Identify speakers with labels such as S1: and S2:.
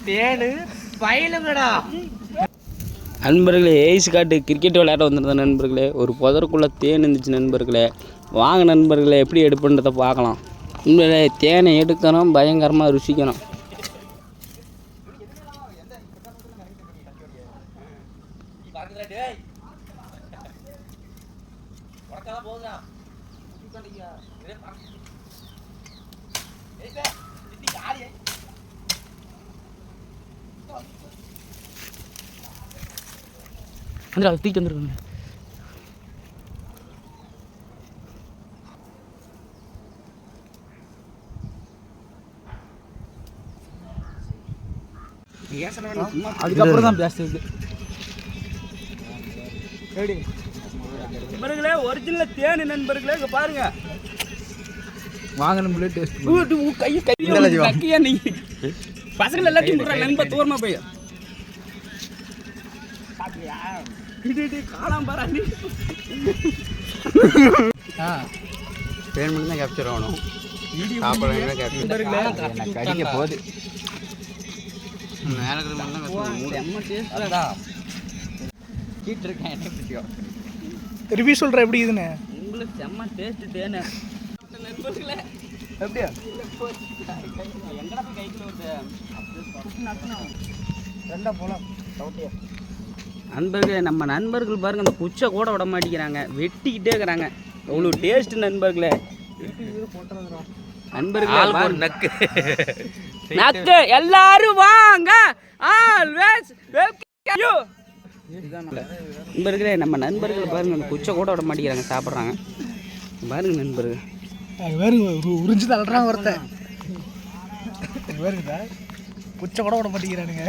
S1: தேனு பயிலுங்கடா.
S2: நண்பர்களே, ஏய்ஸ் காட்டு கிரிக்கெட் விளையாட வந்திருந்த நண்பர்களே, ஒரு புதருக்குள்ளே தேன் இருந்துச்சு நண்பர்களே. வாங்க நண்பர்களே, எப்படி எடுப்புன்றதை பார்க்கலாம். நண்பர்களே, தேனை எடுக்கணும், பயங்கரமாக ருசிக்கணும். வந்துடா, தூக்கி வந்துருக்கணும்.
S1: அதுக்கப்புறம் தான் பேசுறது.
S2: நண்பர்களே, ஒரிஜினல் தேனு நண்பர்களே, இங்கே பாருங்க.
S1: வாங்க நம்மளே டேஸ்ட்
S2: கையா நீ பசங்க எல்லாத்தையும் போடுறாங்க நண்பர் தூரமா போய் காணாம பாரு.
S3: பேன் மட்டும் தான் கேப்சர் ஆகணும். சாப்பிட்றவங்க கேப்சர் கடிக்க போகுது. மேலே
S1: ரிவ்யூ சொல்கிற எப்படி இதுன்னு
S2: உங்களுக்கு செம்ம டேஸ்ட் தேனு நண்பர்களே.
S1: எப்படியா
S2: எங்கடா போய் கைக்குள்ள
S1: ரெண்டா போகலாம்.
S2: நண்பர்களே, நம்ம நண்பர்கள் பாருங்க, அந்த குச்சை கூட விட மாட்டேங்கிறாங்க, வெட்டிக்கிட்டே இருக்கிறாங்க. அவ்வளோ டேஸ்ட் நண்பர்களே. நண்பர்களே, நக்கு நக்கு எல்லாரும் வாங்க, ஆல்வேஸ் வெல்கம் யூ. நண்பர்களே, நம்ம நண்பர்கள் பாருங்க, அந்த குச்சை கூட விட மாட்டேங்கிறாங்க, சாப்பிட்றாங்க பாருங்க நண்பர்கள்.
S1: உறிஞ்சு தள்ளுறான் ஒருத்தன். குச்சை கூட விட மாட்டேங்கிறானுங்க.